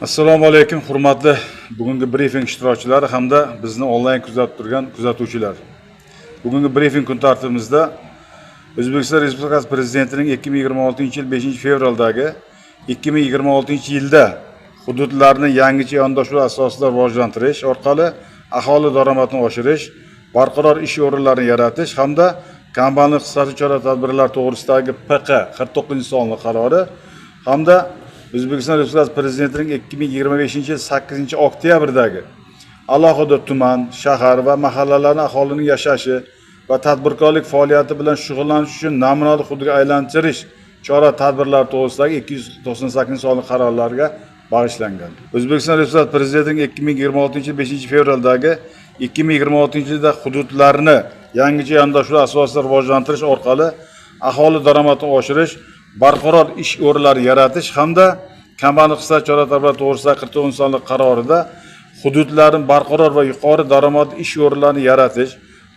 Assalomu alaykum, hurmatli bugungi brifing ishtirokchilari hamda bizni onlayn kuzatib turgan kuzatuvchilar. Bugungi brifing kun tartibimizda O'zbekiston Respublikasi Prezidentining 2026-yil 5-fevraldagi 2026-yilda hududlarni yangicha yondashuv asosida rivojlantirish orqali aholi daromadini oshirish, barqaror ish o'rinlarini yaratish hamda kambag'allik qisqartirish chora-tadbirlar to'g'risidagi PQ 49-sonli qarori hamda O'zbekiston Respublikasi Prezidentining 2025-yil 8-oktyabrdagi alohida tuman, shahar va mahallalarning aholining yashashi va tadbirkorlik faoliyati bilan shug'ullanish uchun namunali hududga aylantirish chora-tadbirlar to'g'risidagi 298-sonli qarorlarga bag'ishlangan. O'zbekiston Respublikasi Prezidentining 2026-yil 5-fevraldagi 2026-yilda hududlarni yangicha yondashuv asosida rivojlantirish orqali aholi daromadini oshirish, barqaror ish o'rinlari yaratish hamda kambag'allik qisqartirish chora-tadbirlar to'g'risidagi 49-sonli qarorida hududlarning barqaror va yuqori daromadli ish o'rinlarini yaratish,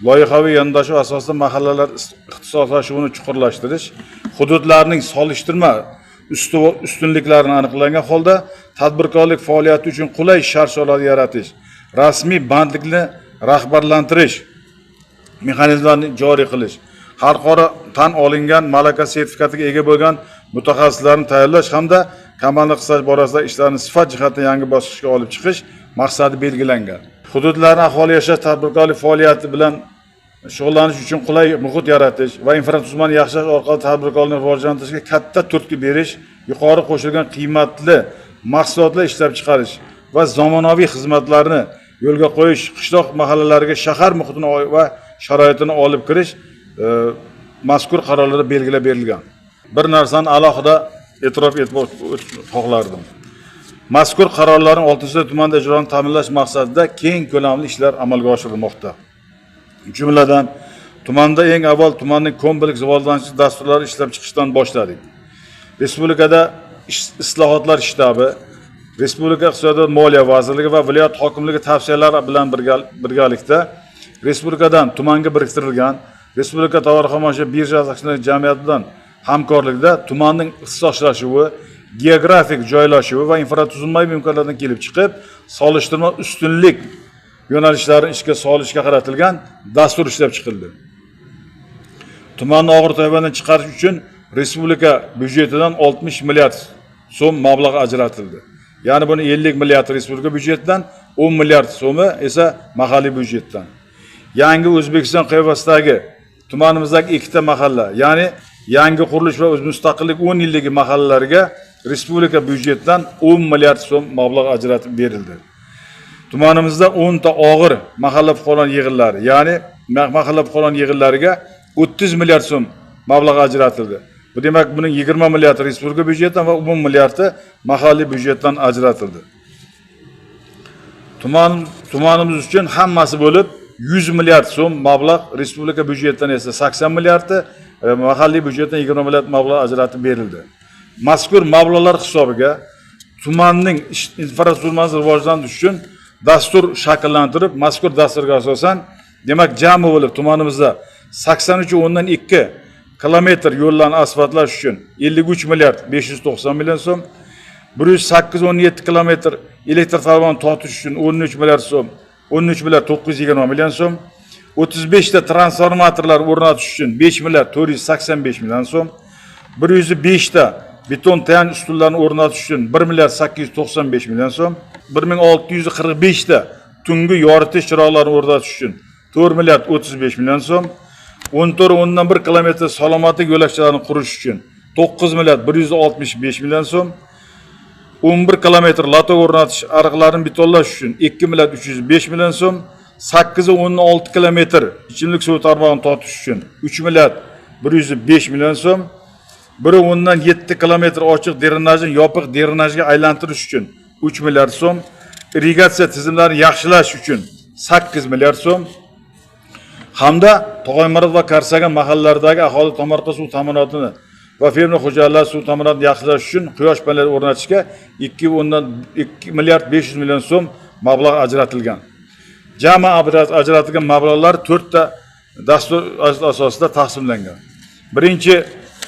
loyihaviy yondashuv asosida mahallalar ixtisoslashuvini chuqurlashtirish, hududlarning solishtirma ustunliklarini aniqlangan holda tadbirkorlik faoliyati uchun qulay shart-sharoitlar yaratish, rasmiy bandlikni rahbarlantirish mexanizmlarini joriy qilish, xalqaro tan olingan malaka sertifikatiga ega bo'lgan mutaxassislarni tayyorlash hamda kambag'allik qisqartirish borasidagi ishlarni sifat jihatdan yangi bosqichga olib chiqish maqsadi belgilangan. Hududlarni aholi yashash, tadbirkorlik faoliyati bilan shug'ullanish uchun qulay muhit yaratish va infratuzilmani yaxshilash orqali tadbirkorlikni rivojlantirishga katta turtki berish, yuqori qo'shilgan qiymatli mahsulotlar ishlab chiqarish va zamonaviy xizmatlarni yo'lga qo'yish, qishloq mahallalariga shahar muhitini va sharoitini olib kirish mazkur qarorlarda belgilab berilgan. Bir narsani alohida e'tirof etmoqchi xohlardim. Mazkur qarorlarning 6 tumanda ijrosini ta'minlash maqsadida keng ko'lamli ishlar amalga oshirilmoqda. Jumladan, tumanda eng avval tumanning kompleks rivojlanish dasturlari ishlab chiqishdan boshladik. Respublikada islohotlar shtabi, Respublika Iqtisodiyot moliya vazirligi va viloyat hokimligi tavsiyalari bilan birgalikda respublikadan tumanga biriktirilgan Respublika tovar-xomashyo birjasi aksiyadorlik jamiyati bilan hamkorlikda tumanning ixtisoslashuvi, geografik joylashuvi va infratuzilmaviy imkoniyatlardan kelib chiqib, solishtirma ustunlik yo'nalishlarini ishga solishga qaratilgan dastur ishlab chiqildi. Tumanni og'ir toifadan chiqarish uchun respublika byudjetidan 60 milliard so'm mablag' ajratildi. Ya'ni buni 50 milliard respublika byudjetidan, 10 milliard so'mi esa mahalliy byudjetdan. Yangi O'zbekiston qiyofasidagi tumanimizdagi ikkita mahalla, ya'ni yangi qurilish va mustaqillik 10 yilligi mahallalarga respublika byudjetidan 10 milliard so'm mablag' ajratib berildi. Tumanimizda 10 ta og'ir mahalla fuqarolar yig'inlari, ya'ni mahalla fuqarolar yig'inlariga 30 milliard so'm mablag' ajratildi. Bu demak, buning 20 milliard respublika byudjetidan va 10 milliardi mahalliy byudjetdan ajratildi. Tumanimiz uchun hammasi bo'lib 100 milliard so'm mablag' respublika byudjetidan esa 80 milliardi, mahalliy byudjetdan 20 milliard mablag' ajratib berildi. Mazkur mablag'lar hisobiga tumanning infratuzilmasini rivojlantirish uchun dastur shakllantirib, mazkur dasturga asosan, demak, jami bo'lib tumanimizda 83.2 kilometr yo'llarni asfaltlash uchun 53 milliard 590 million so'm, 108.17 kilometr elektr tarmog'ini tortish uchun 13 milliard so'm, 13 milliard 920 million so'm, 35 ta transformatorlar o'rnatish uchun 5 milliard 485 million so'm, 105 ta beton tayanch ustunlarini o'rnatish uchun 1 milliard 895 million so'm, 1645 ta tungi yoritish chiroqlarini o'rnatish uchun 4 milliard 35 million so'm, 14.1 kilometr salomatlik yo'lakchalarini qurish uchun 9 milliard 165 million so'm, 11 kilometr lato o'rnatish ariqlarini betonlash uchun 2 milliard 305 million so'm, 8.16 kilometr ichimlik suvi tarmog'ini tortish uchun 3 milliard 105 million so'm, 1.7 kilometr ochiq drenajni yopiq drenajga aylantirish uchun 3 milliard so'm, irrigatsiya tizimlarini yaxshilash uchun 8 milliard so'm hamda Tog'aymarot va Karsagan mahallalaridagi aholi tomorqa suv ta'minotini va fermer xo'jaliglar suv ta'minotini yaxshilash uchun quyosh panellari o'rnatishga 2 milliard 500 million so'm mablag' ajratilgan. Jami ajratilgan mablag'lar 4 ta dastur asosida taqsimlangan. Birinchi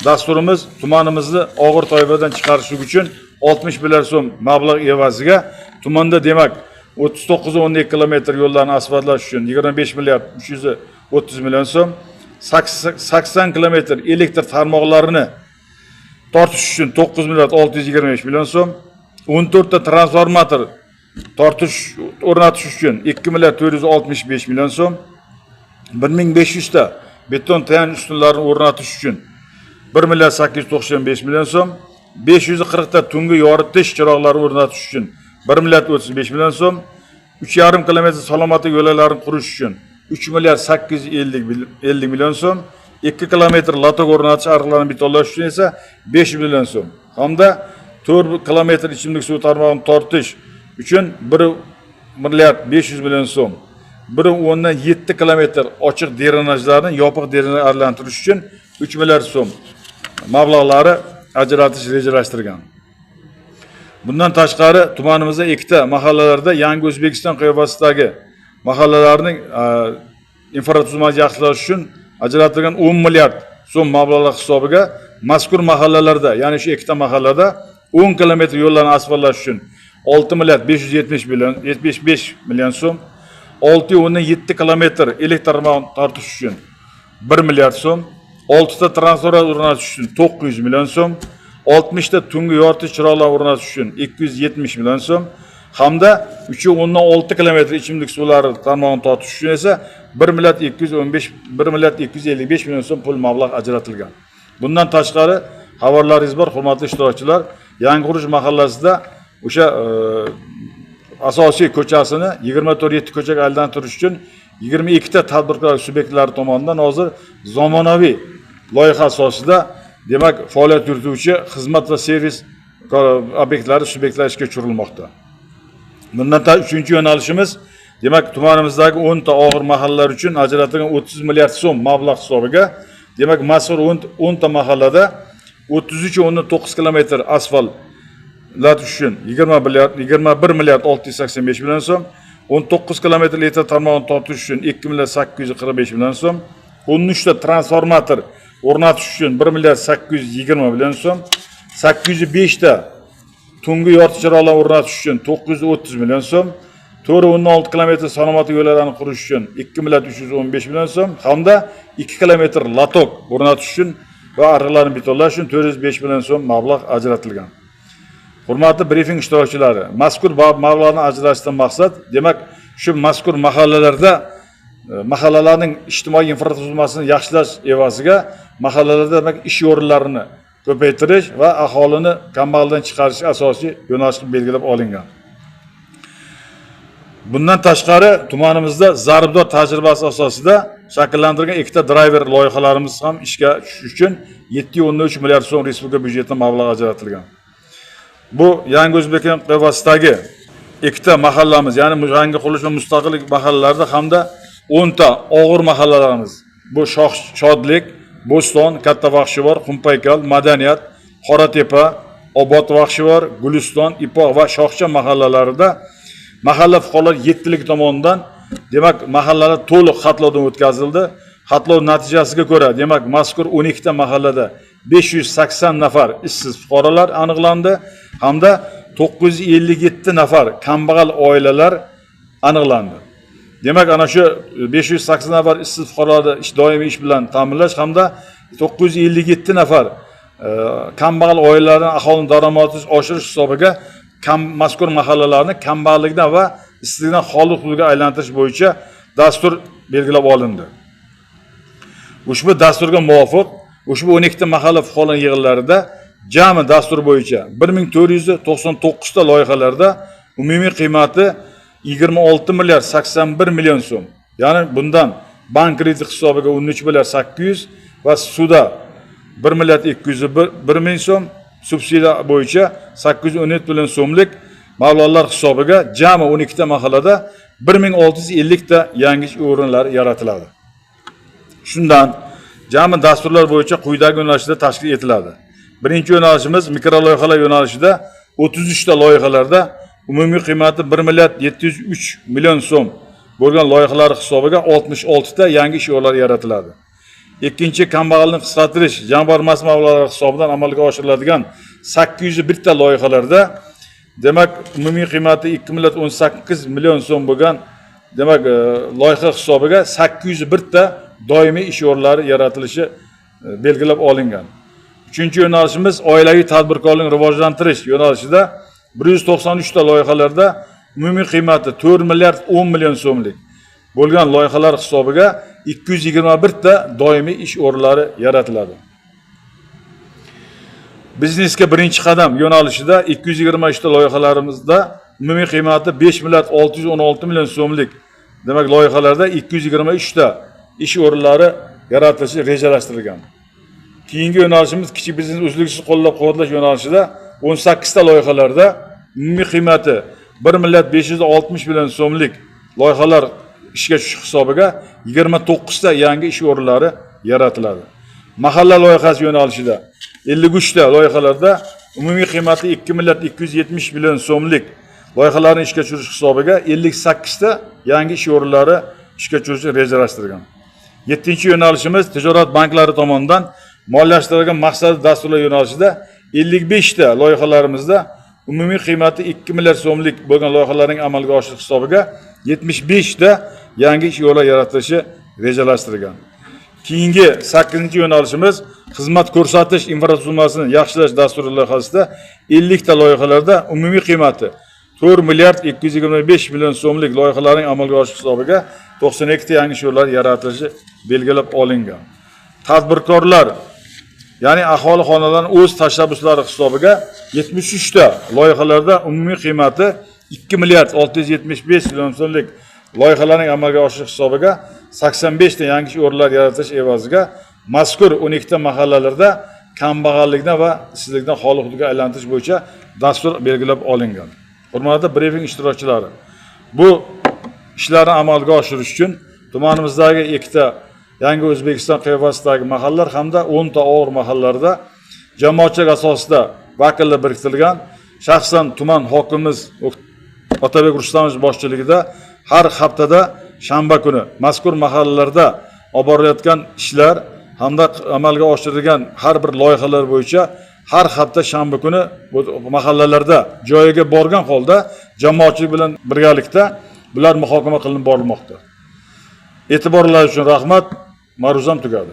dasturimiz tumanimizni og'ir toifadan chiqarish uchun 60 milliard so'm mablag' evaziga tumanda demak 39.12 kilometr yo'llarni asfaltlash uchun 25 milliard 330 million so'm, 80 kilometr elektr tarmoqlarini tortish uchun 9 milliard 625 million so'm, 14 ta transformator o'rnatish uchun 2 milliard 465 million so'm, 1500 ta beton tayanch ustunlarini o'rnatish uchun 1 milliard 895 million so'm, 540 ta tungi yoritish chiroqlari o'rnatish uchun 1 milliard 35 million so'm, 3,5 kilometr salomatlik yo'laklarini qurish uchun 3 milliard 850 million so'm, 2 kilometr latok o'rnatish ariqlarini betonlash uchun esa 5 million so'm, hamda 4 kilometr ichimlik suv tarmog'ini tortish uchun 1 milliard 500 million so'm, 1,7 kilometr ochiq drenajlarni yopiq drenajga aylantirish uchun 3 milliard so'm mablag'lari ajratish rejalashtirilgan. Bundan tashqari tumanimizda ikkita mahallalarda Yangi O'zbekiston qiyofasidagi mahallalarning infratuzilmani yaxshilash uchun ajratilgan 10 milliard so'm mablag'lar hisobiga mazkur mahallalarda, ya'ni shu ikkita mahallada 10 kilometr yo'llarni asfaltlash uchun 6 milliard 575 million so'm, 6,7 kilometr elektr tarmog'ini tortish uchun 1 milliard so'm, 6 ta transformator o'rnatish uchun 900 million so'm, 60 ta tungi yoritish chiroqlarini o'rnatish uchun 270 million so'm, hamda 3,6 kilometr ichimlik suvlari tarmog'ini tortish uchun esa 1 milliard 255 million so'm pul mablag' ajratilgan. Bundan tashqari xabarlaringiz bor, hurmatli ishtirokchilar, Yangiqurish mahallasida o'sha asosiy ko'chasini 24/7 ko'chaga aylantirish uchun 22 ta tadbirkor subyektlari tomonidan hozir zamonaviy loyiha asosida demak faoliyat yurituvchi xizmat va servis obyektlari subyektlari ishga tushirilmoqda. Bundan tashqari 3-chi yo'nalishimiz demak tumanimizdagi 10 ta og'ir mahallalar uchun ajratilgan 30 milliard so'm mablag' hisobiga demak mazkur 10 ta mahallada 33,9 kilometr asfaltlatish uchun 21 milliard 685 million so'm, 19 kilometr elektr tarmog'ini tortish uchun 2 milliard 845 million so'm, 13 ta transformator o'rnatish uchun 1 milliard 820 million so'm, 805 ta tungi yoritish chiroqlarini o'rnatish uchun 930 million so'm, 4,16 kilometr salomatlik yo'llarini qurish uchun 2 milliard 315 million so'm, hamda 2 kilometr latok o'rnatish uchun va ariqlarni betonlash uchun 405 million so'm mablag' ajratilgan. Hurmatli brifing ishtirokchilari, mazkur mablag'ni ajratishdan maqsad demak shu mazkur mahallalarning ijtimoiy infratuzilmasini yaxshilash evaziga mahallalarda demak ish o'rinlarini ko'paytirish va aholini kambag'allikdan chiqarish asosiy yo'nalish qilib belgilab olingan. Bundan tashqari tumanimizda zaribdor tajribasi asosida shakllantirilgan ikkita driver loyihalarimiz ham ishga tushish uchun 7,3 milliard so'm respublika byudjetidan mablag' ajratilgan. Bu Yangi O'zbekiston qiyofasidagi ikkita mahallamiz, ya'ni yangi qurilish va mustaqillik mahallalarida hamda 10 ta og'ir mahallalarimiz. Bu Shodlik, Bo'ston, Katta Baxshivor, Xumpaykal, Madaniyat, Qoratepa, Obod Baxshivor, Guliston, Ipoq va Shoxcha mahallalarida mahalla fuqarolar 7lik tomonidan demak mahallalar to'liq xatlovdan o'tkazildi. Xatlov natijasiga ko'ra demak mazkur 12 ta mahallada 580 nafar ishsiz fuqarolar aniqlandi hamda 957 nafar kambag'al oilalar aniqlandi. Demak ana shu 580 nafar ishsiz fuqarolarni doimiy ish bilan ta'minlash hamda 957 nafar kambag'al oilalarning aholining daromadini oshirish hisobiga mazkur mahallalarni kambag'allikdan va ishsizlikdan xoli hududga aylantirish bo'yicha dastur belgilab olindi. Ushbu dasturga muvofiq ushbu 12 ta mahalla fuqarolar yig'inlarida jami dastur bo'yicha 1499 ta loyihalarda umumiy qiymati 26 milliard 81 million so'm. Ya'ni bundan bank krediti hisobiga 13 milliard 800 va suda 1 milliard 201 ming so'm, subsidiya bo'yicha 817 million so'mlik mablag'lar hisobiga jami 12 ta mahallada 1650 ta yangi ish o'rinlari yaratiladi. Shundan jami dasturlar bo'yicha quyidagi yo'nalishda tashkil etiladi. Birinchi yo'nalishimiz mikroloyihalar yo'nalishida 33 ta loyihalarda umumiy qiymati 1 milliard 703 million so'm bo'lgan loyihalar hisobiga 66 ta yangi ish o'rinlari yaratiladi. ikkinchi kambag'allikni qisqartirish jamg'armasi mablag'lari hisobidan amalga oshiriladigan 801 ta loyihalarda demak umumiy qiymati 2,18 million so'm bo'lgan demak loyiha hisobiga 801 ta doimiy ish o'rinlari yaratilishi belgilab olingan. Uchinchi yo'nalishimiz oilaviy tadbirkorlikni rivojlantirish yo'nalishida 193 ta loyihalarda umumiy qiymati 4 milliard 10 million so'mlik bo'lgan loyihalar hisobiga 221 ta doimiy ish o'rinlari yaratiladi. Biznesga birinchi qadam yo'nalishida 223 ta loyihalarimizda umumiy qiymati 5 milliard 616 million so'mlik demak loyihalarda 223 ta ish o'rinlari yaratilishi rejalashtirilgan. Keyingi yo'nalishimiz kichik biznesni uzluksiz qo'llab-quvvatlash yo'nalishida 18 ta loyihalarda umumiy qiymati 1 milliard 560 million so'mlik loyihalar ishga tushish hisobiga 29 ta yangi ish o'rinlari yaratiladi. Mahalla loyihasi yo'nalishida 53 ta loyihalarda umumiy qiymati 2 milliard 270 million so'mlik loyihalarni ishga tushirish hisobiga 58 ta yangi ish o'rinlari ishga tushirish rejalashtirilgan. 7-chi yo'nalishimiz tijorat banklari tomonidan moliyalashtirilgan maqsadli dasturlar yo'nalishida 55 ta loyihalarimizda umumiy qiymati 2 milliard so'mlik bo'lgan loyihalarning amalga oshirish hisobiga 75 ta yangi ish o'rinlari yaratilishi rejalashtirilgan. Keyingi 8-chi yo'nalishimiz xizmat ko'rsatish infratuzilmasini yaxshilash dasturi loyihasida 50 ta loyihalarda umumiy qiymati 4 milliard 225 million so'mlik loyihalarning amalga oshirish hisobiga 92 ta yangi ish o'rinlari yaratilishi belgilab olingan. Tadbirkorlar ya'ni aholi xonalarining o'z tashabbuslari hisobiga 73 ta loyihalarda umumiy qiymati 2 milliard 675 million so'mlik loyihalarning amalga oshirish hisobiga 85 ta yangi ish o'rinlari yaratish evaziga mazkur 12 ta mahallalarda kambag'allikdan va ishsizlikdan xoli hududga aylantirish bo'yicha dastur belgilab olingan. Hurmatli brifing ishtirokchilari, bu ishlarni amalga oshirish uchun tumanimizdagi 2 ta Yangi O'zbekiston qiyofasidagi mahallalar hamda 10 ta og'ir mahallalarda jamoatchilik asosida vakillar biriktirilgan. Shaxsan tuman hokimimiz Otabek Rustamovich boshchiligida har haftada shanba kuni mazkur mahallalarda olib borilayotgan ishlar hamda amalga oshirilgan har bir loyihalar bo'yicha har hafta shanba kuni bu mahallalarda joyiga borgan holda jamoatchilik bilan birgalikda bular muhokama qilinib borilmoqda. E'tiborlar uchun rahmat. Ma'ruzam tugadi.